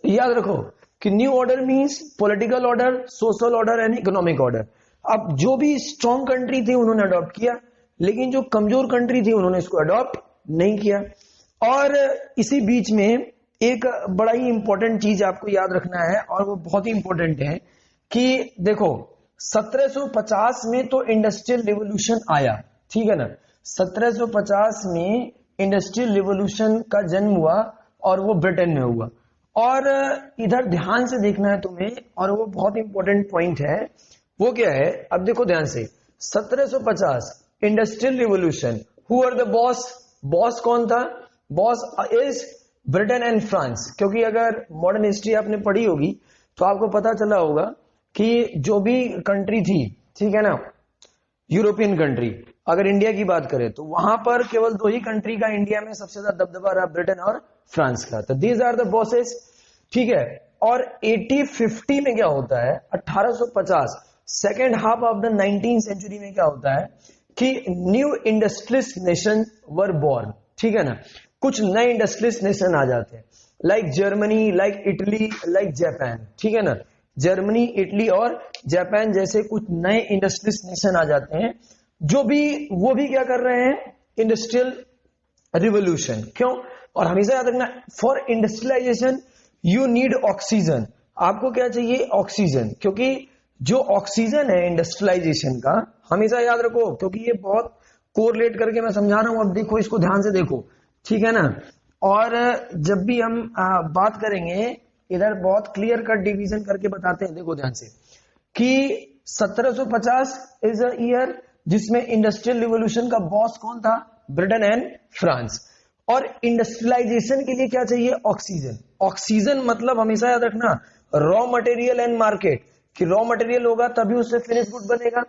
तो याद रखो कि new order means political order, social order and economic order. अब जो भी स्ट्रॉन्ग कंट्री थी उन्होंने अडॉप्ट किया, लेकिन जो कमजोर कंट्री थी उन्होंने इसको अडॉप्ट नहीं किया। और इसी बीच में एक बड़ा ही इंपॉर्टेंट चीज आपको याद रखना है, और वो बहुत ही इंपॉर्टेंट है कि देखो 1750 में तो इंडस्ट्रियल रिवॉल्यूशन आया, ठीक है ना। 1750 में इंडस्ट्रियल रिवॉल्यूशन का जन्म हुआ और वो ब्रिटेन में हुआ। और इधर ध्यान से देखना है तुम्हें, और वो बहुत इंपॉर्टेंट पॉइंट है। वो क्या है, अब देखो ध्यान से, 1750 industrial revolution, who are the boss? Boss कौन था? Boss is Britain and France. क्योंकि अगर मॉडर्न हिस्ट्री आपने पढ़ी होगी तो आपको पता चला होगा कि जो भी कंट्री थी, ठीक है ना, यूरोपियन कंट्री, अगर इंडिया की बात करें तो वहां पर केवल दो ही कंट्री का इंडिया में सबसे ज्यादा दबदबा रहा, ब्रिटेन और फ्रांस का। तो दीज आर द बॉसेस, ठीक है। और 1850 में क्या होता है, 1850 second half of the 19th century में क्या होता है कि new industrialist nation were born, ठीक है ना। कुछ नए इंडस्ट्रियलिस्ट नेशन आ जाते हैं, like Germany, like Italy, like Japan, ठीक है ना। जर्मनी, इटली और जापान जैसे कुछ नए इंडस्ट्रियलिस्ट नेशन आ जाते हैं, जो भी वो भी क्या कर रहे हैं, इंडस्ट्रियल रिवोल्यूशन। क्यों? और हमेशा याद रखना, for industrialization you need oxygen. आपको क्या चाहिए? ऑक्सीजन। क्योंकि जो ऑक्सीजन है इंडस्ट्रियलाइजेशन का, हमेशा याद रखो, क्योंकि ये बहुत कोरिलेट करके मैं समझा रहा हूं, अब देखो इसको ध्यान से देखो, ठीक है ना। और जब भी हम बात करेंगे, इधर बहुत क्लियर कट डिवीजन करके बताते हैं, देखो ध्यान से, कि 1750 इज अ ईयर जिसमें इंडस्ट्रियल रिवोल्यूशन का बॉस कौन था? Britain and France. और इंडस्ट्रियलाइजेशन के लिए क्या चाहिए? ऑक्सीजन। ऑक्सीजन मतलब हमेशा याद रखना, रॉ मटेरियल एंड मार्केट, कि रॉ मटेरियल होगा तभी उससे फिनिश गुड बनेगा,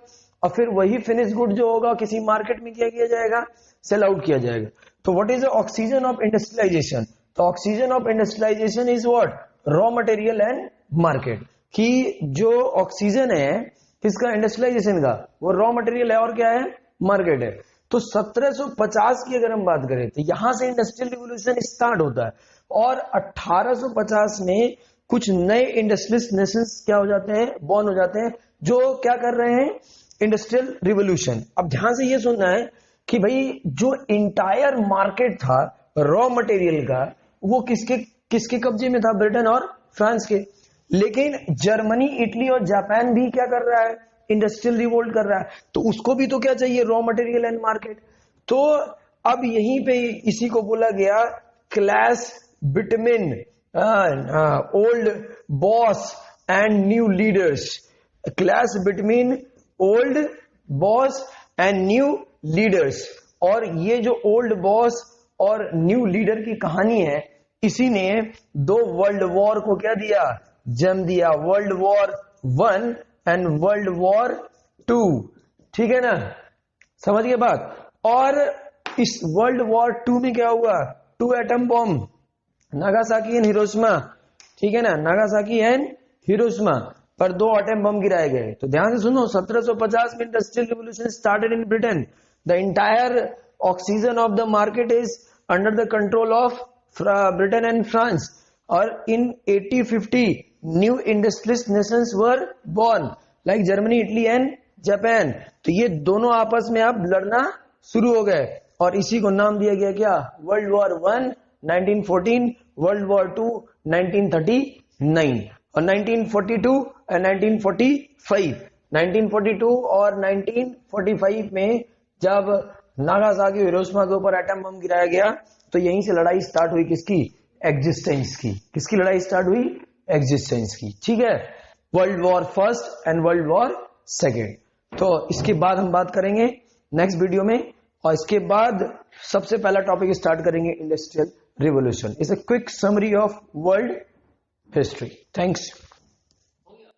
और फिर वही फिनिश गुड जो होगा किसी मार्केट में क्या किया जाएगा? सेल आउट किया जाएगा। तो what is the oxygen of industrialization? तो oxygen of industrialization is what? Raw material and market. कि जो ऑक्सीजन है किसका? इंडस्ट्रियलाइजेशन का, वो रॉ मटेरियल है और क्या है? मार्केट है। तो 1750 की अगर हम बात करें तो यहां से इंडस्ट्रियल रिवोल्यूशन स्टार्ट होता है, और 1850 में कुछ नए इंडस्ट्रियलिस्ट नेशंस क्या हो जाते हैं? बॉर्न हो जाते हैं, जो क्या कर रहे हैं? Industrial revolution. अब ध्यान से ये सुनना है कि भाई जो इंटायर मार्केट था रॉ मटेरियल का, वो किसके किसके कब्जे में था? ब्रिटेन और फ्रांस के। लेकिन जर्मनी, इटली और जापान भी क्या कर रहा है? इंडस्ट्रियल रिवोल्ट कर रहा है। तो उसको भी तो क्या चाहिए? Raw material and market. तो अब यहीं पे इसी को बोला गया clash between old boss and new leaders. Clash between old boss and new leaders. और ये जो ओल्ड बॉस और न्यू लीडर की कहानी है, इसी ने दो वर्ल्ड वॉर को क्या दिया? जन्म दिया। World war 1 and world war 2, ठीक है ना। समझ गए बात? और इस वर्ल्ड वॉर 2 में क्या हुआ? 2 atom bomb, Nagasaki and Hiroshima, ठीक है ना, नागासाकी एंड हिरोशिमा पर 2 एटम बम गिराए गए। तो ध्यान से सुनो, 1750 में industrial revolution started in Britain. The entire oxygen of the market is under the control of Britain and France. और इन 1850 new industrialist Nations were born, like Germany, Italy and Japan. तो ये दोनों आपस में अब लड़ना शुरू हो गए, और इसी को नाम दिया गया क्या? वर्ल्ड वॉर 1 1914, वर्ल्ड वॉर 2 1939, और 1942 और 1942 और 1945 में जब नागासाकी हिरोशिमा के ऊपर एटम बम गिराया गया, तो यहीं से लड़ाई स्टार्ट हुई। किसकी? एग्जिस्टेंस की। किसकी लड़ाई स्टार्ट हुई? एग्जिस्टेंस की, ठीक है। World war first and world war second. तो इसके बाद हम बात करेंगे नेक्स्ट वीडियो में, और इसके बाद सबसे पहला टॉपिक स्टार्ट करेंगे industrial revolution. It's a quick summary of world history. Thanks.